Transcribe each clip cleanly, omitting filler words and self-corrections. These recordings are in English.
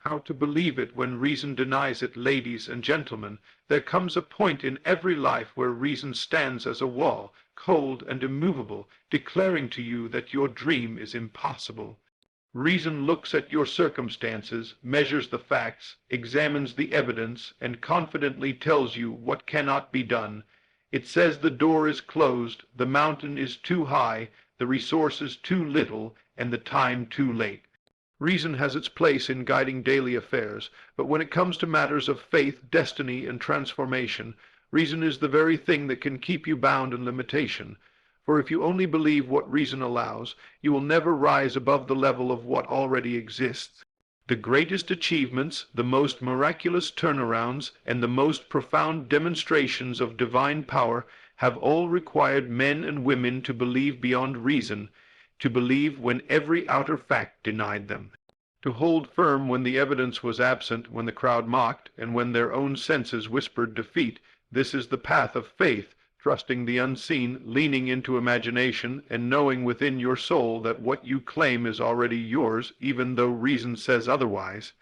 How to believe it when reason denies it, ladies and gentlemen. There comes a point in every life where reason stands as a wall, cold and immovable, declaring to you that your dream is impossible. Reason looks at your circumstances, measures the facts, examines the evidence, and confidently tells you what cannot be done. It says the door is closed, the mountain is too high, the resources too little, and the time too late. Reason has its place in guiding daily affairs, but when it comes to matters of faith, destiny, and transformation, reason is the very thing that can keep you bound in limitation. For if you only believe what reason allows, you will never rise above the level of what already exists. The greatest achievements, the most miraculous turnarounds, and the most profound demonstrations of divine power have all required men and women to believe beyond reason, to believe when every outer fact denied them, to hold firm when the evidence was absent, when the crowd mocked, and when their own senses whispered defeat. This is the path of faith, trusting the unseen, leaning into imagination, and knowing within your soul that what you claim is already yours, even though reason says otherwise.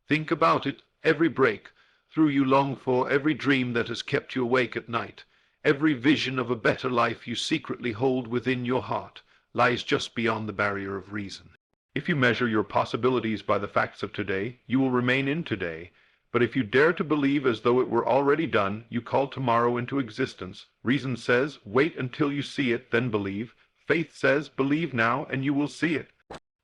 Think about it, every break, through you long for, every dream that has kept you awake at night, every vision of a better life you secretly hold within your heart, lies just beyond the barrier of reason. If you measure your possibilities by the facts of today, you will remain in today. But if you dare to believe as though it were already done, you call tomorrow into existence. Reason says, wait until you see it, then believe. Faith says, believe now, and you will see it.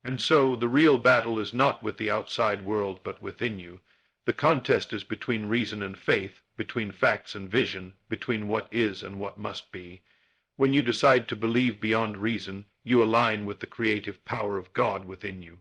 And so, the real battle is not with the outside world, but within you. The contest is between reason and faith, between facts and vision, between what is and what must be. When you decide to believe beyond reason, you align with the creative power of God within you.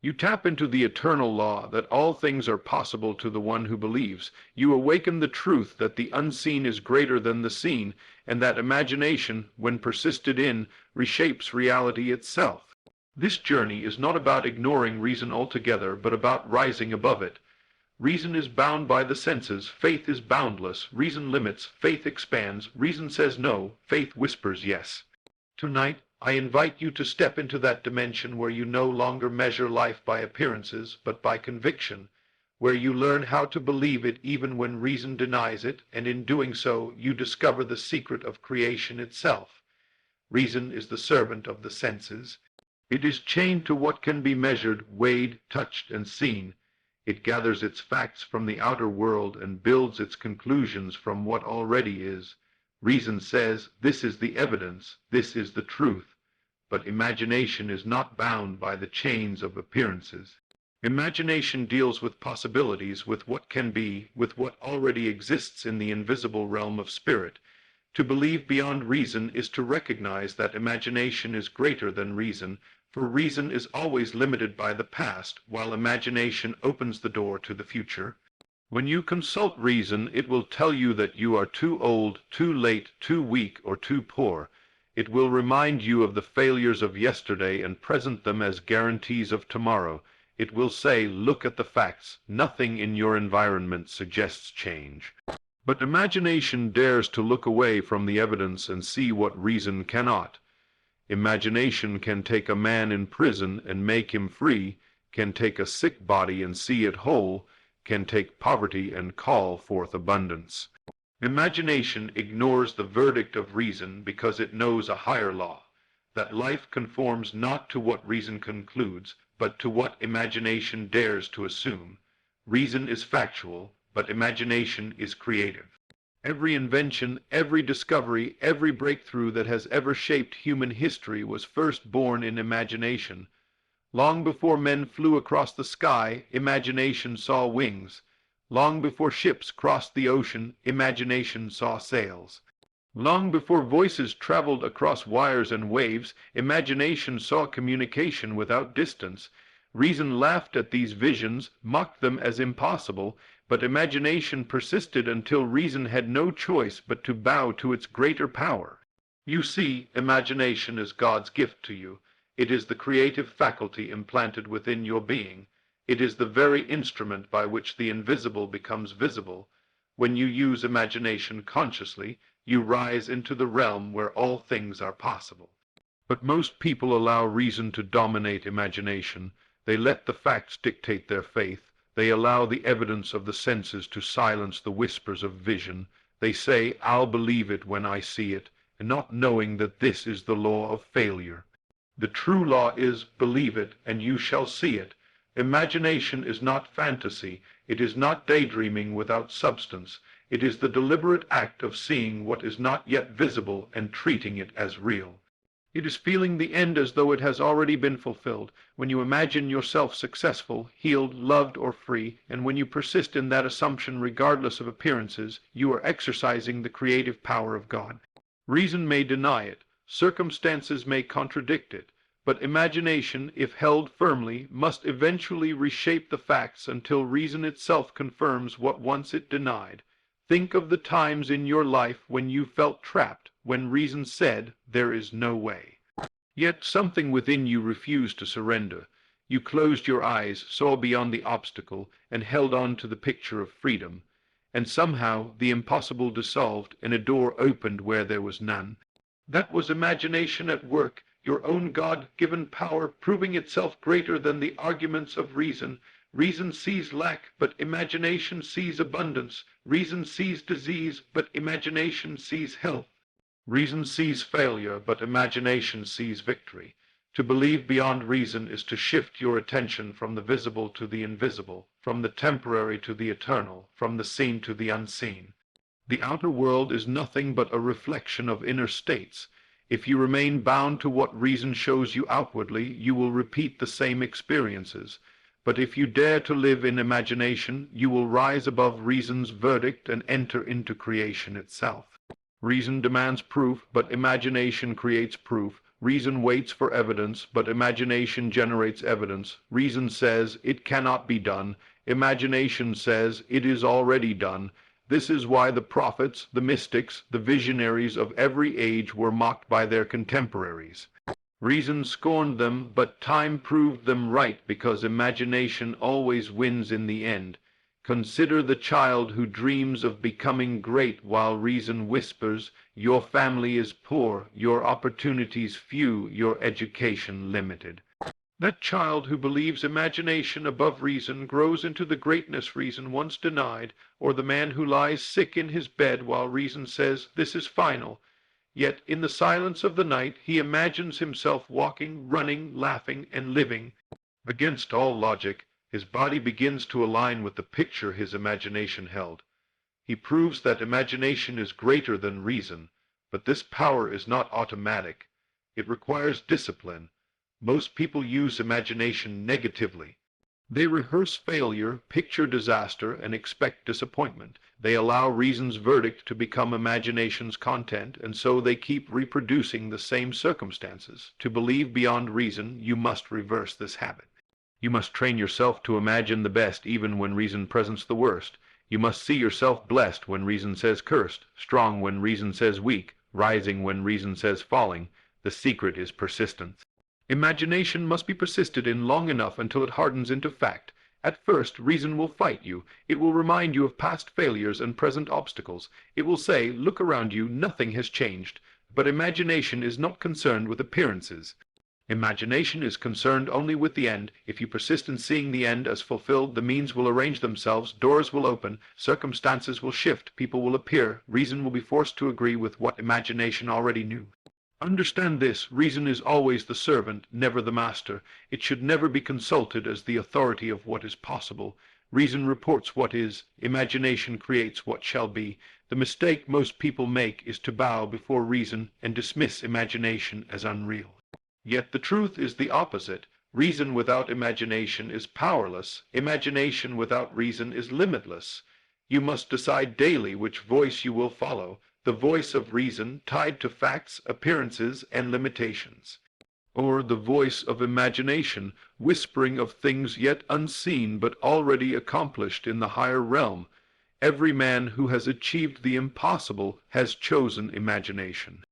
You tap into the eternal law that all things are possible to the one who believes. You awaken the truth that the unseen is greater than the seen, and that imagination, when persisted in, reshapes reality itself. This journey is not about ignoring reason altogether, but about rising above it. Reason is bound by the senses, faith is boundless. Reason limits, faith expands. Reason says no, faith whispers yes. Tonight, I invite you to step into that dimension where you no longer measure life by appearances, but by conviction, where you learn how to believe it even when reason denies it, and in doing so, you discover the secret of creation itself. Reason is the servant of the senses. It is chained to what can be measured, weighed, touched, and seen. It gathers its facts from the outer world and builds its conclusions from what already is. Reason says, this is the evidence, this is the truth. But imagination is not bound by the chains of appearances. Imagination deals with possibilities, with what can be, with what already exists in the invisible realm of spirit. To believe beyond reason is to recognize that imagination is greater than reason, for reason is always limited by the past, while imagination opens the door to the future. When you consult reason, it will tell you that you are too old, too late, too weak, or too poor. It will remind you of the failures of yesterday and present them as guarantees of tomorrow. It will say, look at the facts. Nothing in your environment suggests change. But imagination dares to look away from the evidence and see what reason cannot. Imagination can take a man in prison and make him free, can take a sick body and see it whole, can take poverty and call forth abundance. Imagination ignores the verdict of reason because it knows a higher law, that life conforms not to what reason concludes, but to what imagination dares to assume. Reason is factual, but imagination is creative. Every invention, every discovery, every breakthrough that has ever shaped human history was first born in imagination. Long before men flew across the sky, imagination saw wings. Long before ships crossed the ocean, imagination saw sails. Long before voices traveled across wires and waves, imagination saw communication without distance. Reason laughed at these visions, mocked them as impossible, but imagination persisted until reason had no choice but to bow to its greater power. You see, imagination is God's gift to you. It is the creative faculty implanted within your being. It is the very instrument by which the invisible becomes visible. When you use imagination consciously, you rise into the realm where all things are possible. But most people allow reason to dominate imagination. They let the facts dictate their faith. They allow the evidence of the senses to silence the whispers of vision. They say, "I'll believe it when I see it," and not knowing that this is the law of failure. The true law is, believe it, and you shall see it. Imagination is not fantasy. It is not daydreaming without substance. It is the deliberate act of seeing what is not yet visible and treating it as real. It is feeling the end as though it has already been fulfilled. When you imagine yourself successful, healed, loved, or free, and when you persist in that assumption regardless of appearances, you are exercising the creative power of God. Reason may deny it, circumstances may contradict it, but imagination, if held firmly, must eventually reshape the facts until reason itself confirms what once it denied. Think of the times in your life when you felt trapped, when reason said, "There is no way." Yet something within you refused to surrender. You closed your eyes, saw beyond the obstacle, and held on to the picture of freedom. And somehow the impossible dissolved, and a door opened where there was none. That was imagination at work, your own God-given power proving itself greater than the arguments of reason. Reason sees lack, but imagination sees abundance. Reason sees disease, but imagination sees health. Reason sees failure, but imagination sees victory. To believe beyond reason is to shift your attention from the visible to the invisible, from the temporary to the eternal, from the seen to the unseen. The outer world is nothing but a reflection of inner states. If you remain bound to what reason shows you outwardly, you will repeat the same experiences. But if you dare to live in imagination, you will rise above reason's verdict and enter into creation itself. Reason demands proof, but imagination creates proof. Reason waits for evidence, but imagination generates evidence. Reason says, "It cannot be done." Imagination says, "It is already done." This is why the prophets, the mystics, the visionaries of every age were mocked by their contemporaries. Reason scorned them, but time proved them right because imagination always wins in the end. Consider the child who dreams of becoming great while reason whispers, "Your family is poor, your opportunities few, your education limited." That child who believes imagination above reason grows into the greatness reason once denied, or the man who lies sick in his bed while reason says, "This is final." Yet in the silence of the night he imagines himself walking, running, laughing, and living. Against all logic, his body begins to align with the picture his imagination held. He proves that imagination is greater than reason, but this power is not automatic. It requires discipline. Most people use imagination negatively. They rehearse failure, picture disaster, and expect disappointment. They allow reason's verdict to become imagination's content, and so they keep reproducing the same circumstances. To believe beyond reason, you must reverse this habit. You must train yourself to imagine the best even when reason presents the worst. You must see yourself blessed when reason says cursed, strong when reason says weak, rising when reason says falling. The secret is persistence. Imagination must be persisted in long enough until it hardens into fact. At first, reason will fight you. It will remind you of past failures and present obstacles. It will say, "Look around you, nothing has changed." But imagination is not concerned with appearances. Imagination is concerned only with the end. If you persist in seeing the end as fulfilled, the means will arrange themselves, doors will open, circumstances will shift, people will appear, reason will be forced to agree with what imagination already knew. Understand this, reason is always the servant, never the master. It should never be consulted as the authority of what is possible. Reason reports what is, imagination creates what shall be. The mistake most people make is to bow before reason and dismiss imagination as unreal. Yet the truth is the opposite. Reason without imagination is powerless. Imagination without reason is limitless. You must decide daily which voice you will follow. The voice of reason tied to facts, appearances, and limitations, or the voice of imagination, whispering of things yet unseen but already accomplished in the higher realm. Every man who has achieved the impossible has chosen imagination.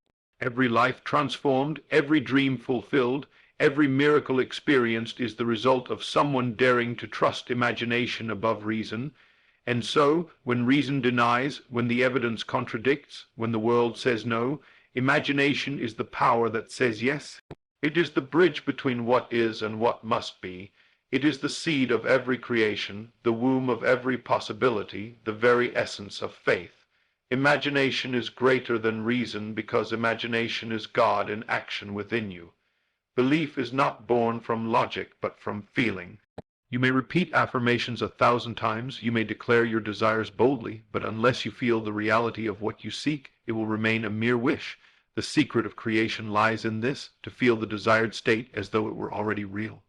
Every life transformed, every dream fulfilled, every miracle experienced is the result of someone daring to trust imagination above reason. And so, when reason denies, when the evidence contradicts, when the world says no, imagination is the power that says yes. It is the bridge between what is and what must be. It is the seed of every creation, the womb of every possibility, the very essence of faith. Imagination is greater than reason because imagination is God in action within you. Belief is not born from logic but from feeling. You may repeat affirmations 1,000 times, you may declare your desires boldly, but unless you feel the reality of what you seek, it will remain a mere wish. The secret of creation lies in this, to feel the desired state as though it were already real.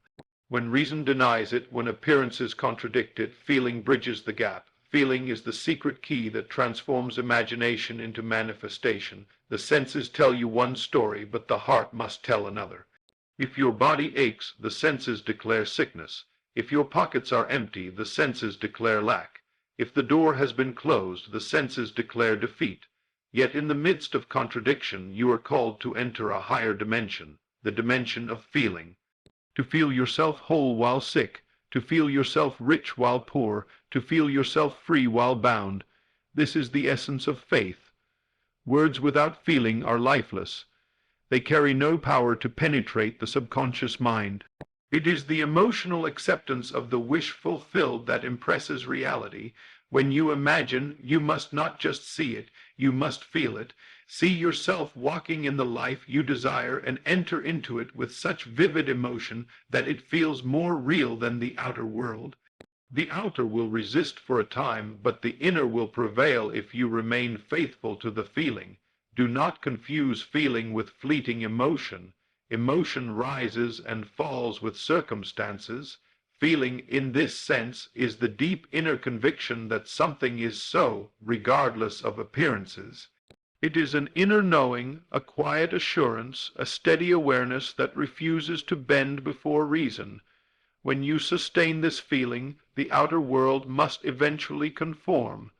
When reason denies it, when appearances contradict it, feeling bridges the gap. Feeling is the secret key that transforms imagination into manifestation. The senses tell you one story, but the heart must tell another. If your body aches, the senses declare sickness. If your pockets are empty, the senses declare lack. If the door has been closed, the senses declare defeat. Yet in the midst of contradiction, you are called to enter a higher dimension, the dimension of feeling. To feel yourself whole while sick, to feel yourself rich while poor, to feel yourself free while bound. This is the essence of faith. Words without feeling are lifeless. They carry no power to penetrate the subconscious mind. It is the emotional acceptance of the wish fulfilled that impresses reality. When you imagine, you must not just see it, you must feel it. See yourself walking in the life you desire and enter into it with such vivid emotion that it feels more real than the outer world. The outer will resist for a time, but the inner will prevail if you remain faithful to the feeling. Do not confuse feeling with fleeting emotion. Emotion rises and falls with circumstances. Feeling, in this sense, is the deep inner conviction that something is so, regardless of appearances. It is an inner knowing, a quiet assurance, a steady awareness that refuses to bend before reason. When you sustain this feeling, the outer world must eventually conform.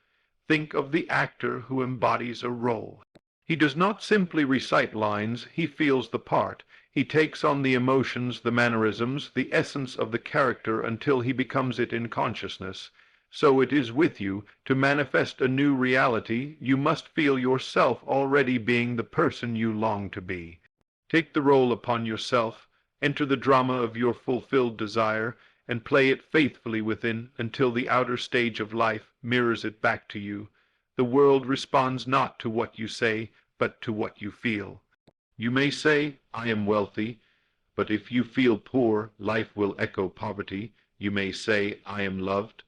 Think of the actor who embodies a role. He does not simply recite lines, he feels the part. He takes on the emotions, the mannerisms, the essence of the character until he becomes it in consciousness. So it is with you. To manifest a new reality, you must feel yourself already being the person you long to be. Take the role upon yourself, enter the drama of your fulfilled desire, and play it faithfully within until the outer stage of life mirrors it back to you. The world responds not to what you say, but to what you feel. You may say, I am wealthy, but if you feel poor, life will echo poverty. You may say, I am loved,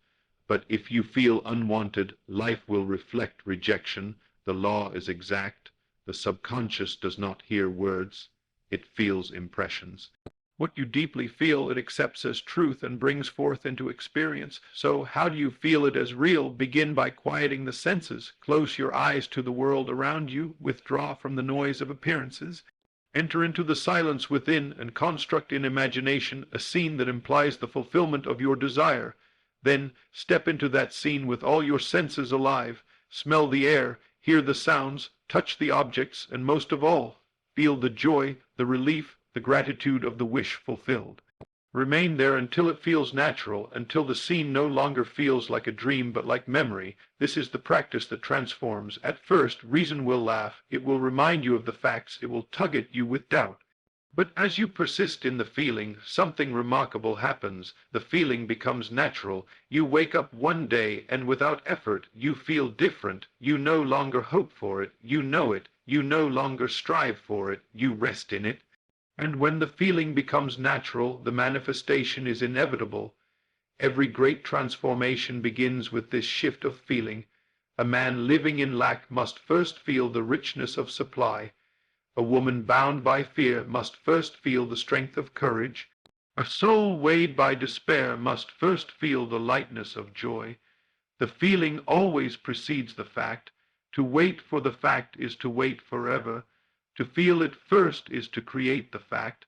but if you feel unwanted, life will reflect rejection. The law is exact. The subconscious does not hear words. It feels impressions. What you deeply feel, it accepts as truth and brings forth into experience. So how do you feel it as real? Begin by quieting the senses. Close your eyes to the world around you. Withdraw from the noise of appearances. Enter into the silence within and construct in imagination a scene that implies the fulfillment of your desire. Then step into that scene with all your senses alive. Smell the air, hear the sounds, touch the objects, and most of all, feel the joy, the relief, the gratitude of the wish fulfilled. Remain there until it feels natural, until the scene no longer feels like a dream but like memory. This is the practice that transforms. At first, reason will laugh. It will remind you of the facts. It will tug at you with doubt. But as you persist in the feeling, something remarkable happens. The feeling becomes natural. You wake up one day, and without effort, you feel different. You no longer hope for it. You know it. You no longer strive for it. You rest in it. And when the feeling becomes natural, the manifestation is inevitable. Every great transformation begins with this shift of feeling. A man living in lack must first feel the richness of supply. A woman bound by fear must first feel the strength of courage. A soul weighed by despair must first feel the lightness of joy. The feeling always precedes the fact. To wait for the fact is to wait forever. To feel it first is to create the fact.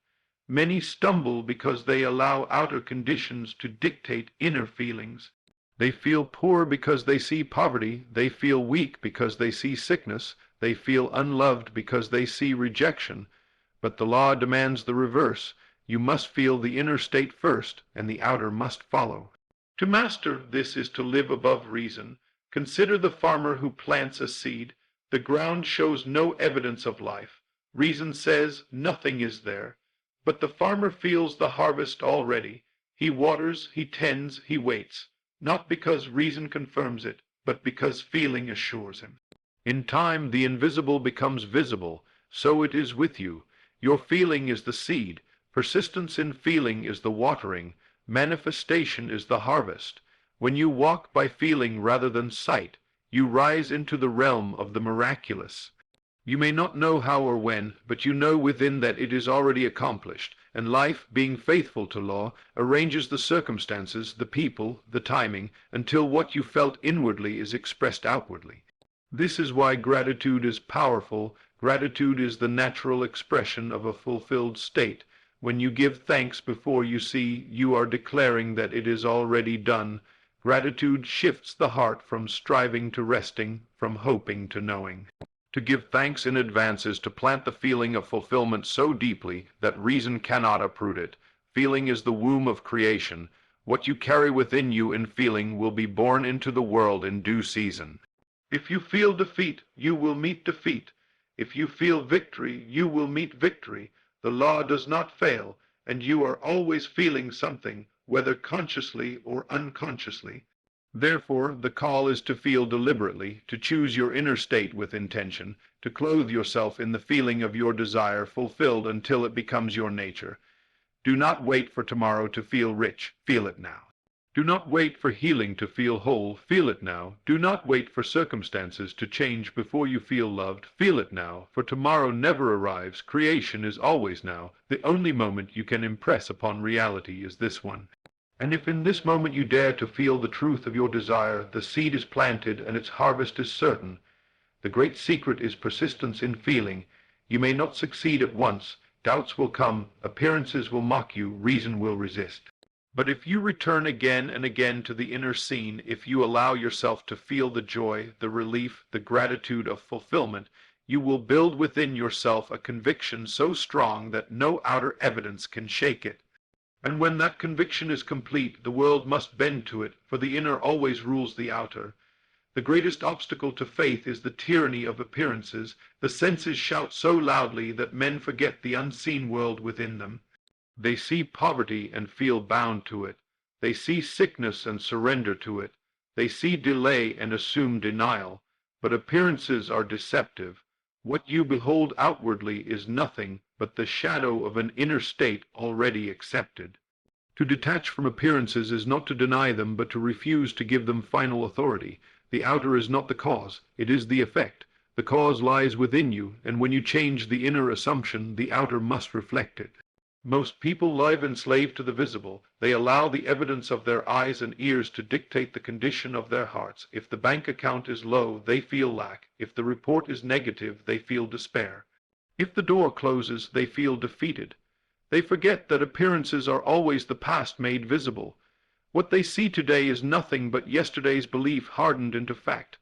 Many stumble because they allow outer conditions to dictate inner feelings. They feel poor because they see poverty. They feel weak because they see sickness. They feel unloved because they see rejection. But the law demands the reverse. You must feel the inner state first, and the outer must follow. To master this is to live above reason. Consider the farmer who plants a seed. The ground shows no evidence of life. Reason says nothing is there. But the farmer feels the harvest already. He waters, he tends, he waits, not because reason confirms it, but because feeling assures him. In time the invisible becomes visible, so it is with you. Your feeling is the seed, persistence in feeling is the watering, manifestation is the harvest. When you walk by feeling rather than sight, you rise into the realm of the miraculous. You may not know how or when, but you know within that it is already accomplished, and life, being faithful to law, arranges the circumstances, the people, the timing, until what you felt inwardly is expressed outwardly. This is why gratitude is powerful. Gratitude is the natural expression of a fulfilled state. When you give thanks before you see, you are declaring that it is already done. Gratitude shifts the heart from striving to resting, from hoping to knowing. To give thanks in advance is to plant the feeling of fulfillment so deeply that reason cannot uproot it. Feeling is the womb of creation. What you carry within you in feeling will be born into the world in due season. If you feel defeat, you will meet defeat. If you feel victory, you will meet victory. The law does not fail, and you are always feeling something, whether consciously or unconsciously. Therefore, the call is to feel deliberately, to choose your inner state with intention, to clothe yourself in the feeling of your desire fulfilled until it becomes your nature. Do not wait for tomorrow to feel rich, feel it now. Do not wait for healing to feel whole, feel it now. Do not wait for circumstances to change before you feel loved, feel it now, for tomorrow never arrives, creation is always now. The only moment you can impress upon reality is this one. And if in this moment you dare to feel the truth of your desire, the seed is planted and its harvest is certain. The great secret is persistence in feeling. You may not succeed at once. Doubts will come, appearances will mock you, reason will resist. But if you return again and again to the inner scene, if you allow yourself to feel the joy, the relief, the gratitude of fulfillment, you will build within yourself a conviction so strong that no outer evidence can shake it. And when that conviction is complete, the world must bend to it, for the inner always rules the outer. The greatest obstacle to faith is the tyranny of appearances. The senses shout so loudly that men forget the unseen world within them. They see poverty and feel bound to it. They see sickness and surrender to it. They see delay and assume denial. But appearances are deceptive. What you behold outwardly is nothing but the shadow of an inner state already accepted. To detach from appearances is not to deny them, but to refuse to give them final authority. The outer is not the cause, it is the effect. The cause lies within you, and when you change the inner assumption, the outer must reflect it. Most people live enslaved to the visible. They allow the evidence of their eyes and ears to dictate the condition of their hearts. If the bank account is low, they feel lack. If the report is negative, they feel despair. If the door closes, they feel defeated. They forget that appearances are always the past made visible. What they see today is nothing but yesterday's belief hardened into fact.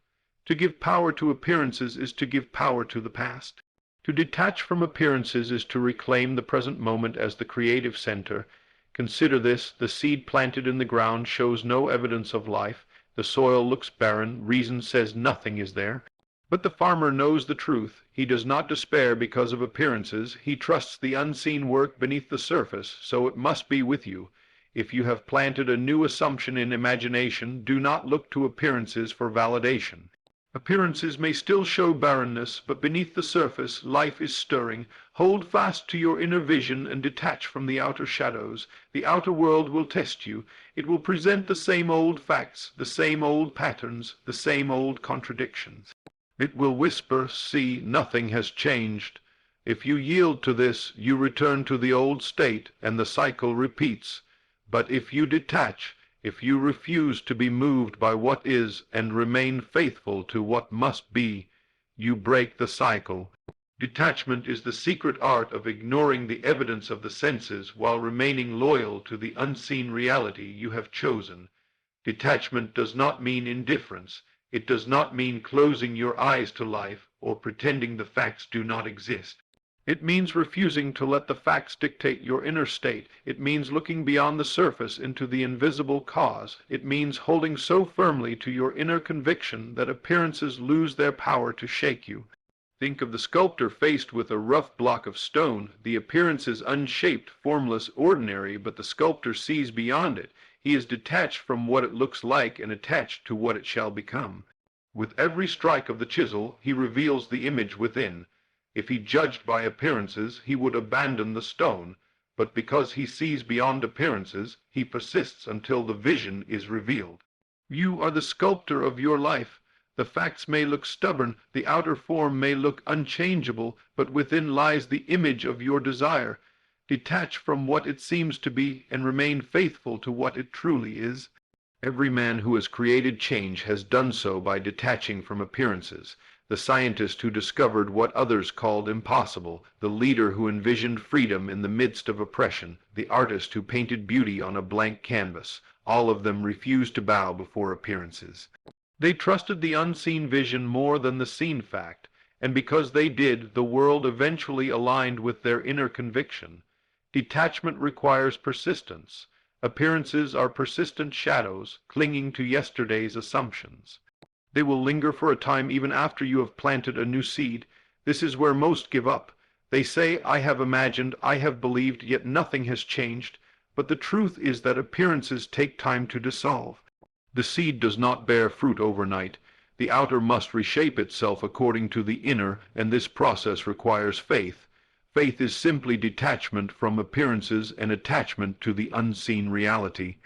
To give power to appearances is to give power to the past. To detach from appearances is to reclaim the present moment as the creative center. Consider this: the seed planted in the ground shows no evidence of life. The soil looks barren. Reason says nothing is there. But the farmer knows the truth. He does not despair because of appearances. He trusts the unseen work beneath the surface, so it must be with you. If you have planted a new assumption in imagination, do not look to appearances for validation. Appearances may still show barrenness, but beneath the surface life is stirring. Hold fast to your inner vision and detach from the outer shadows. The outer world will test you. It will present the same old facts, the same old patterns, the same old contradictions. It will whisper, "See, nothing has changed." If you yield to this, you return to the old state, and the cycle repeats. But if you detach, if you refuse to be moved by what is and remain faithful to what must be, you break the cycle. Detachment is the secret art of ignoring the evidence of the senses while remaining loyal to the unseen reality you have chosen. Detachment does not mean indifference. It does not mean closing your eyes to life or pretending the facts do not exist. It means refusing to let the facts dictate your inner state. It means looking beyond the surface into the invisible cause. It means holding so firmly to your inner conviction that appearances lose their power to shake you. Think of the sculptor faced with a rough block of stone. The appearance is unshaped, formless, ordinary, but the sculptor sees beyond it. He is detached from what it looks like and attached to what it shall become. With every strike of the chisel, he reveals the image within. If he judged by appearances, he would abandon the stone, but because he sees beyond appearances, he persists until the vision is revealed. You are the sculptor of your life. The facts may look stubborn, the outer form may look unchangeable, but within lies the image of your desire. Detach from what it seems to be, and remain faithful to what it truly is. Every man who has created change has done so by detaching from appearances. The scientist who discovered what others called impossible, the leader who envisioned freedom in the midst of oppression, the artist who painted beauty on a blank canvas, all of them refused to bow before appearances. They trusted the unseen vision more than the seen fact, and because they did, the world eventually aligned with their inner conviction. Detachment requires persistence. Appearances are persistent shadows, clinging to yesterday's assumptions. They will linger for a time even after you have planted a new seed. This is where most give up. They say, I have imagined, I have believed, yet nothing has changed. But the truth is that appearances take time to dissolve. The seed does not bear fruit overnight. The outer must reshape itself according to the inner, and this process requires faith. Faith is simply detachment from appearances and attachment to the unseen reality.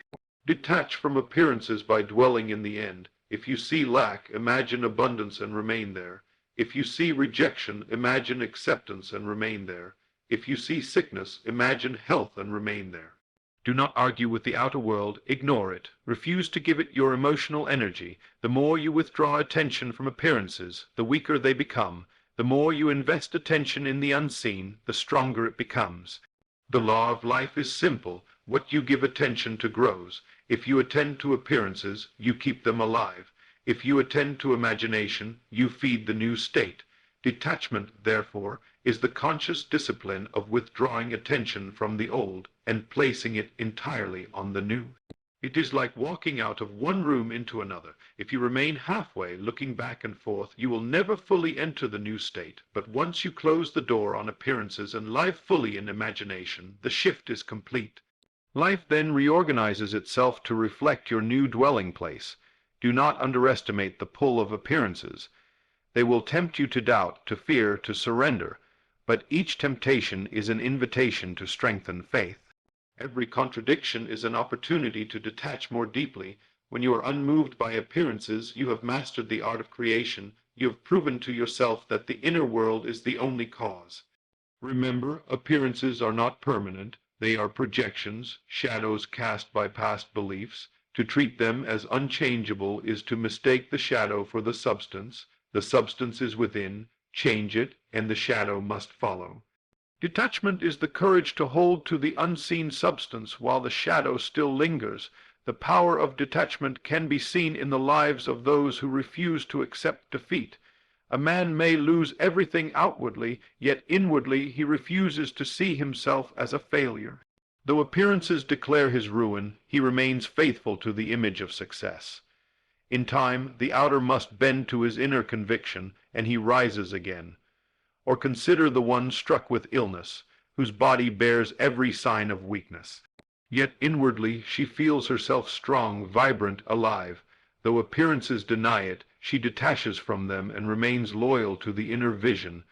Detach from appearances by dwelling in the end. If you see lack, imagine abundance and remain there. If you see rejection, imagine acceptance and remain there. If you see sickness, imagine health and remain there. Do not argue with the outer world, ignore it. Refuse to give it your emotional energy. The more you withdraw attention from appearances, the weaker they become. The more you invest attention in the unseen, the stronger it becomes. The law of life is simple. What you give attention to grows. If you attend to appearances, you keep them alive. If you attend to imagination, you feed the new state. Detachment, therefore, is the conscious discipline of withdrawing attention from the old and placing it entirely on the new. It is like walking out of one room into another. If you remain halfway, looking back and forth, you will never fully enter the new state. But once you close the door on appearances and live fully in imagination, the shift is complete. Life then reorganizes itself to reflect your new dwelling place. Do not underestimate the pull of appearances. They will tempt you to doubt, to fear, to surrender, but each temptation is an invitation to strengthen faith. Every contradiction is an opportunity to detach more deeply. When you are unmoved by appearances, you have mastered the art of creation. You have proven to yourself that the inner world is the only cause. Remember, appearances are not permanent. They are projections, shadows cast by past beliefs. To treat them as unchangeable is to mistake the shadow for the substance. The substance is within. Change it, and the shadow must follow. Detachment is the courage to hold to the unseen substance while the shadow still lingers. The power of detachment can be seen in the lives of those who refuse to accept defeat. A man may lose everything outwardly, yet inwardly he refuses to see himself as a failure. Though appearances declare his ruin, he remains faithful to the image of success. In time, the outer must bend to his inner conviction, and he rises again. Or consider the one struck with illness, whose body bears every sign of weakness. Yet inwardly she feels herself strong, vibrant, alive. Though appearances deny it, she detaches from them and remains loyal to the inner vision.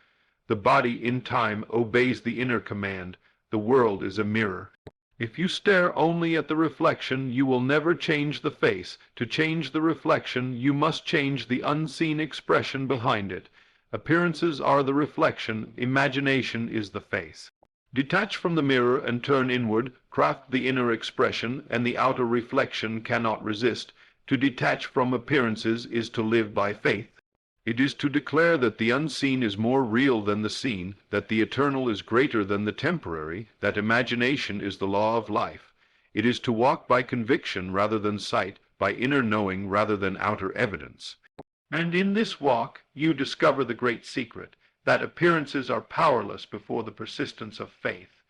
The body in time obeys the inner command. The world is a mirror. If you stare only at the reflection, you will never change the face. To change the reflection, you must change the unseen expression behind it. Appearances are the reflection, imagination is the face. Detach from the mirror and turn inward, craft the inner expression, and the outer reflection cannot resist. To detach from appearances is to live by faith. It is to declare that the unseen is more real than the seen, that the eternal is greater than the temporary, that imagination is the law of life. It is to walk by conviction rather than sight, by inner knowing rather than outer evidence. And in this walk you discover the great secret, that appearances are powerless before the persistence of faith.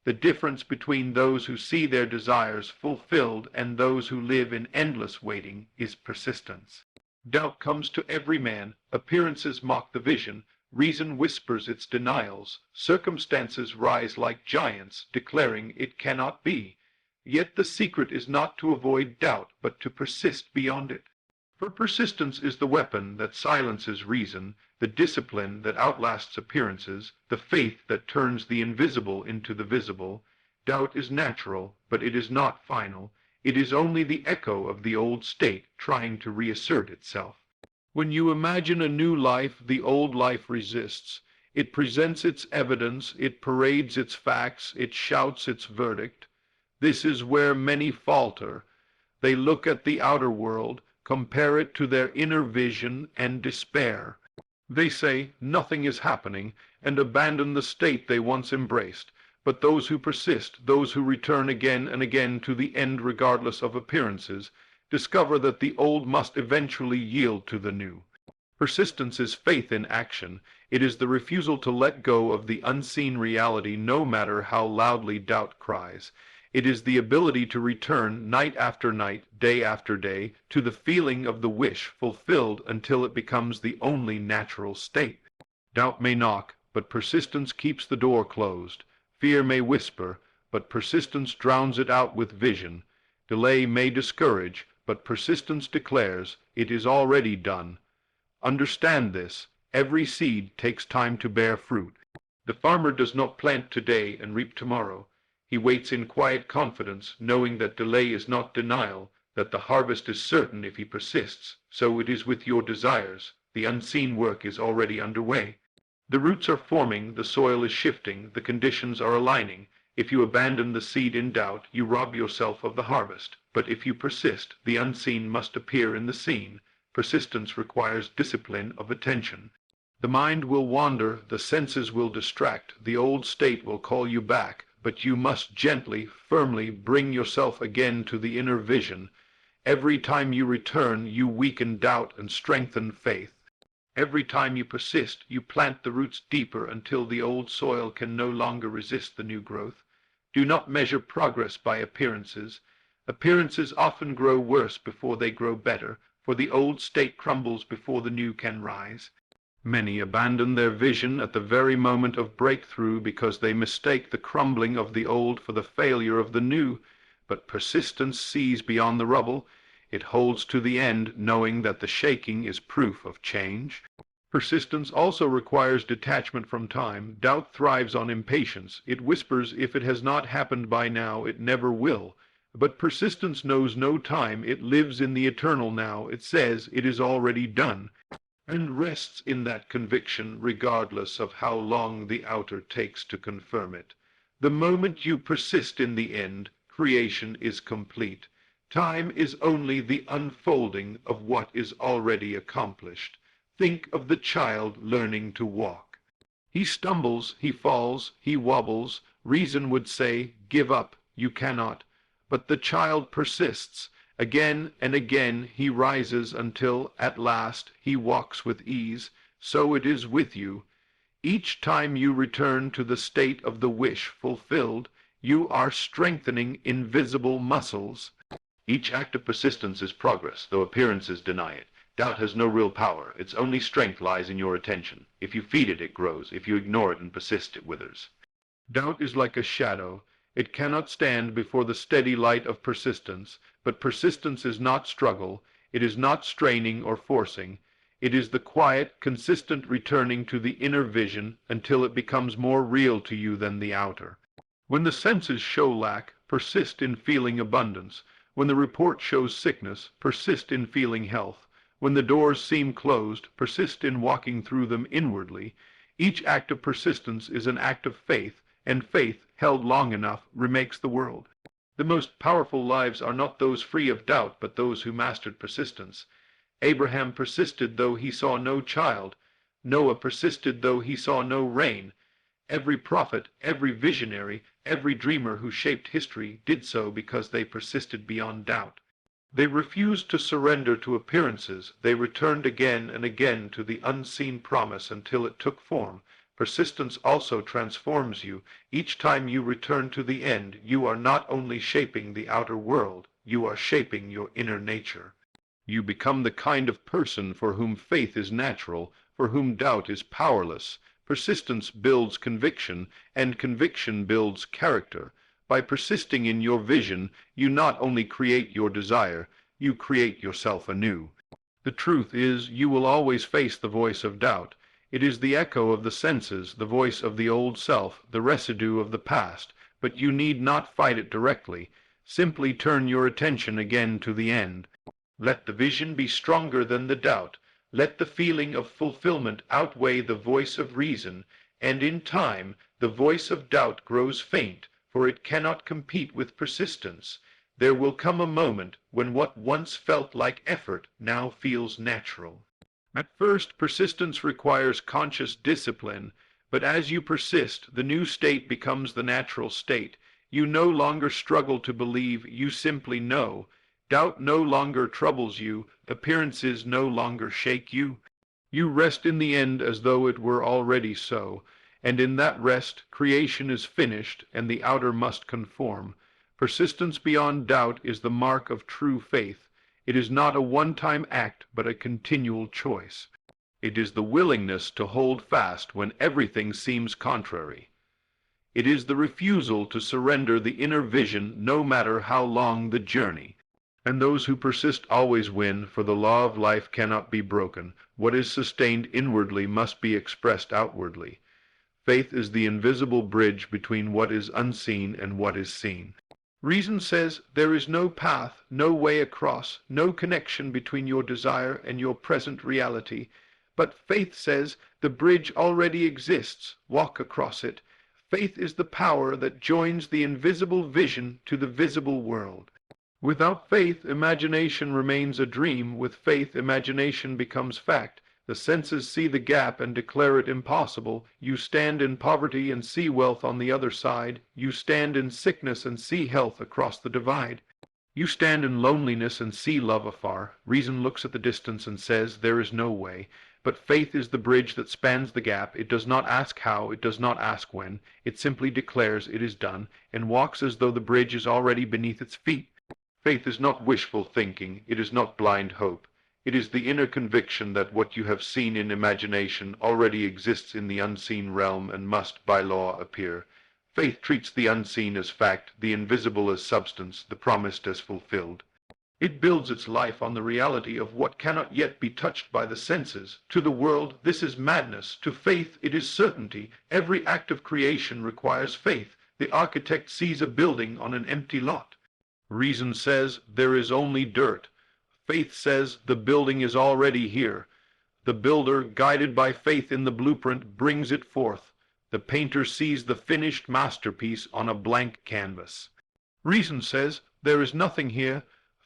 The difference between those who see their desires fulfilled and those who live in endless waiting is persistence. Doubt comes to every man. Appearances mock the vision. Reason whispers its denials. Circumstances rise like giants, declaring it cannot be. Yet the secret is not to avoid doubt, but to persist beyond it. For persistence is the weapon that silences reason, the discipline that outlasts appearances, the faith that turns the invisible into the visible. Doubt is natural, but it is not final. It is only the echo of the old state trying to reassert itself. When you imagine a new life, the old life resists. It presents its evidence, it parades its facts, it shouts its verdict. This is where many falter. They look at the outer world, compare it to their inner vision, and despair. They say nothing is happening, and abandon the state they once embraced. But those who persist, those who return again and again to the end regardless of appearances, discover that the old must eventually yield to the new. Persistence is faith in action. It is the refusal to let go of the unseen reality no matter how loudly doubt cries. It is the ability to return night after night, day after day, to the feeling of the wish fulfilled until it becomes the only natural state. Doubt may knock, but persistence keeps the door closed. Fear may whisper, but persistence drowns it out with vision. Delay may discourage, but persistence declares it is already done. Understand this. Every seed takes time to bear fruit. The farmer does not plant today and reap tomorrow. He waits in quiet confidence, knowing that delay is not denial, that the harvest is certain if he persists. So it is with your desires. The unseen work is already underway. The roots are forming, the soil is shifting, the conditions are aligning. If you abandon the seed in doubt, you rob yourself of the harvest. But if you persist, the unseen must appear in the seen. Persistence requires discipline of attention. The mind will wander, the senses will distract, the old state will call you back, but you must gently, firmly bring yourself again to the inner vision. Every time you return, you weaken doubt and strengthen faith. Every time you persist, you plant the roots deeper until the old soil can no longer resist the new growth. Do not measure progress by appearances. Appearances often grow worse before they grow better, for the old state crumbles before the new can rise. Many abandon their vision at the very moment of breakthrough because they mistake the crumbling of the old for the failure of the new. But persistence sees beyond the rubble. It holds to the end, knowing that the shaking is proof of change. Persistence also requires detachment from time. Doubt thrives on impatience. It whispers if it has not happened by now, it never will. But persistence knows no time. It lives in the eternal now. It says it is already done, and rests in that conviction regardless of how long the outer takes to confirm it. The moment you persist in the end, creation is complete. Time is only the unfolding of what is already accomplished. Think of the child learning to walk. He stumbles, he falls, he wobbles. Reason would say, give up, you cannot. But the child persists. Again and again he rises until, at last, he walks with ease. So it is with you. Each time you return to the state of the wish fulfilled, you are strengthening invisible muscles. Each act of persistence is progress, though appearances deny it. Doubt has no real power. Its only strength lies in your attention. If you feed it, it grows. If you ignore it and persist, it withers. Doubt is like a shadow. It cannot stand before the steady light of persistence, but persistence is not struggle. It is not straining or forcing. It is the quiet, consistent returning to the inner vision until it becomes more real to you than the outer. When the senses show lack, persist in feeling abundance. When the report shows sickness, persist in feeling health. When the doors seem closed, persist in walking through them inwardly. Each act of persistence is an act of faith, and faith, held long enough, remakes the world. The most powerful lives are not those free of doubt, but those who mastered persistence. Abraham persisted though he saw no child. Noah persisted though he saw no rain. Every prophet, every visionary, every dreamer who shaped history did so because they persisted beyond doubt. They refused to surrender to appearances. They returned again and again to the unseen promise until it took form. Persistence also transforms you. Each time you return to the end, you are not only shaping the outer world, you are shaping your inner nature. You become the kind of person for whom faith is natural, for whom doubt is powerless. Persistence builds conviction, and conviction builds character. By persisting in your vision, you not only create your desire, you create yourself anew. The truth is, you will always face the voice of doubt. It is the echo of the senses, the voice of the old self, the residue of the past, but you need not fight it directly. Simply turn your attention again to the end. Let the vision be stronger than the doubt. Let the feeling of fulfillment outweigh the voice of reason, and in time the voice of doubt grows faint, for it cannot compete with persistence. There will come a moment when what once felt like effort now feels natural. At first, persistence requires conscious discipline, but as you persist, the new state becomes the natural state. You no longer struggle to believe, you simply know. Doubt no longer troubles you, appearances no longer shake you. You rest in the end as though it were already so, and in that rest creation is finished, and the outer must conform. Persistence beyond doubt is the mark of true faith. It is not a one-time act, but a continual choice. It is the willingness to hold fast when everything seems contrary. It is the refusal to surrender the inner vision, no matter how long the journey. And those who persist always win, for the law of life cannot be broken. What is sustained inwardly must be expressed outwardly. Faith is the invisible bridge between what is unseen and what is seen. Reason says there is no path, no way across, no connection between your desire and your present reality. But faith says the bridge already exists, walk across it. Faith is the power that joins the invisible vision to the visible world. Without faith, imagination remains a dream. With faith, imagination becomes fact. The senses see the gap and declare it impossible. You stand in poverty and see wealth on the other side. You stand in sickness and see health across the divide. You stand in loneliness and see love afar. Reason looks at the distance and says there is no way. But faith is the bridge that spans the gap. It does not ask how, it does not ask when. It simply declares it is done, and walks as though the bridge is already beneath its feet. Faith is not wishful thinking, it is not blind hope. It is the inner conviction that what you have seen in imagination already exists in the unseen realm and must, by law, appear. Faith treats the unseen as fact, the invisible as substance, the promised as fulfilled. It builds its life on the reality of what cannot yet be touched by the senses. To the world, this is madness. To faith, it is certainty. Every act of creation requires faith. The architect sees a building on an empty lot. Reason says there is only dirt. Faith says the building is already here. The builder, guided by faith in the blueprint, brings it forth. The painter sees the finished masterpiece on a blank canvas. Reason says there is nothing here.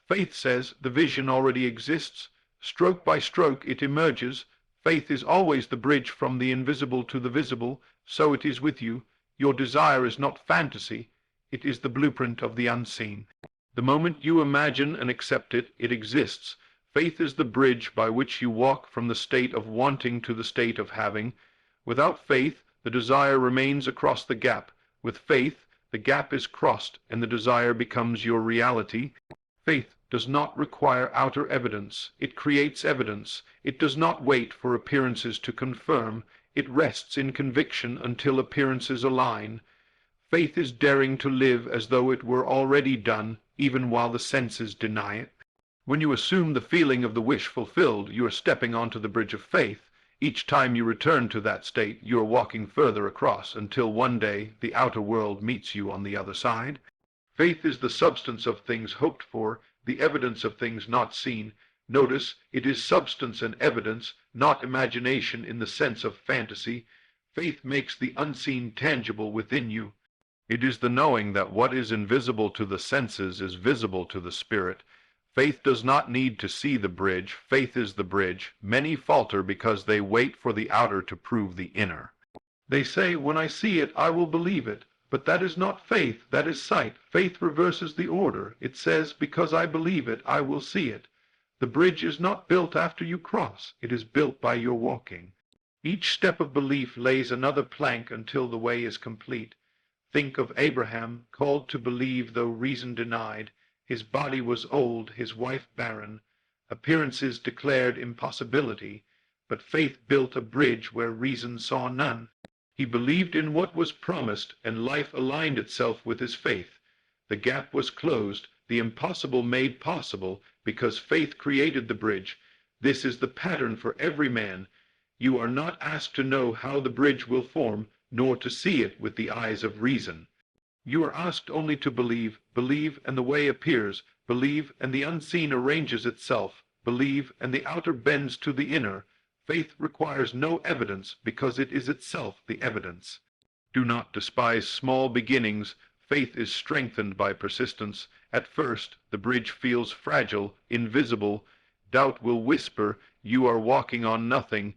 Faith says the vision already exists. Stroke by stroke it emerges. Faith is always the bridge from the invisible to the visible. So it is with you. Your desire is not fantasy. It is the blueprint of the unseen. The moment you imagine and accept it, it exists. Faith is the bridge by which you walk from the state of wanting to the state of having. Without faith, the desire remains across the gap. With faith, the gap is crossed, and the desire becomes your reality. Faith does not require outer evidence. It creates evidence. It does not wait for appearances to confirm. It rests in conviction until appearances align. Faith is daring to live as though it were already done, even while the senses deny it. When you assume the feeling of the wish fulfilled, you are stepping onto the bridge of faith. Each time you return to that state, you are walking further across until one day the outer world meets you on the other side. Faith is the substance of things hoped for, the evidence of things not seen. Notice, it is substance and evidence, not imagination in the sense of fantasy. Faith makes the unseen tangible within you. It is the knowing that what is invisible to the senses is visible to the spirit. Faith does not need to see the bridge. Faith is the bridge. Many falter because they wait for the outer to prove the inner. They say, when I see it, I will believe it. But that is not faith, that is sight. Faith reverses the order. It says, because I believe it, I will see it. The bridge is not built after you cross. It is built by your walking. Each step of belief lays another plank until the way is complete. Think of Abraham, called to believe though reason denied. His body was old, his wife barren. Appearances declared impossibility. but faith built a bridge where reason saw none. He believed in what was promised, and life aligned itself with his faith. The gap was closed, the impossible made possible, because faith created the bridge. This is the pattern for every man. You are not asked to know how the bridge will form, nor to see it with the eyes of reason. You are asked only to believe, and the way appears, believe, and the unseen arranges itself, believe, and the outer bends to the inner. Faith requires no evidence, because it is itself the evidence. Do not despise small beginnings. Faith is strengthened by persistence. At first, the bridge feels fragile, invisible. Doubt will whisper, "You are walking on nothing."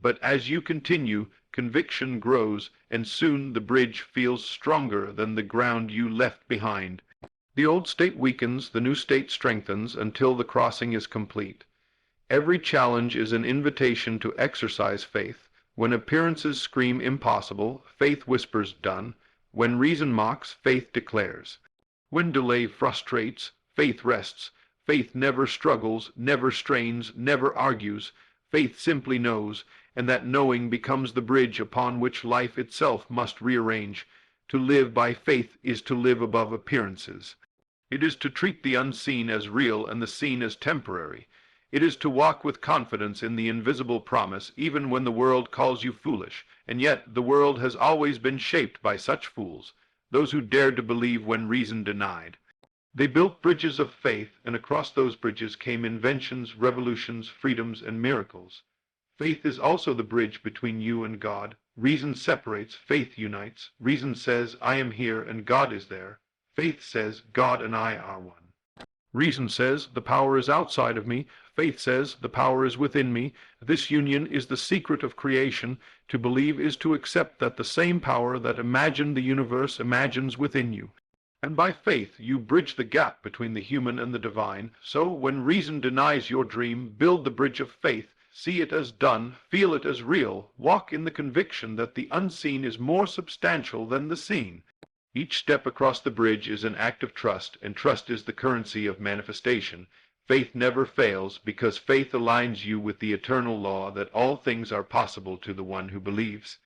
But as you continue, conviction grows, and soon the bridge feels stronger than the ground you left behind. The old state weakens, the new state strengthens, until the crossing is complete. Every challenge is an invitation to exercise faith. When appearances scream impossible, faith whispers done. When reason mocks, faith declares. When delay frustrates, faith rests. Faith never struggles, never strains, never argues. Faith simply knows, and that knowing becomes the bridge upon which life itself must rearrange. To live by faith is to live above appearances. It is to treat the unseen as real and the seen as temporary. It is to walk with confidence in the invisible promise, even when the world calls you foolish, and yet the world has always been shaped by such fools, those who dared to believe when reason denied. They built bridges of faith, and across those bridges came inventions, revolutions, freedoms, and miracles. Faith is also the bridge between you and God. Reason separates, faith unites. Reason says, "I am here," and God is there. Faith says, "God and I are one." Reason says, "The power is outside of me." Faith says, "The power is within me." This union is the secret of creation. To believe is to accept that the same power that imagined the universe imagines within you. And by faith you bridge the gap between the human and the divine. So when reason denies your dream, build the bridge of faith. See it as done, feel it as real, walk in the conviction that the unseen is more substantial than the seen. Each step across the bridge is an act of trust, and trust is the currency of manifestation. Faith never fails, because faith aligns you with the eternal law that all things are possible to the one who believes.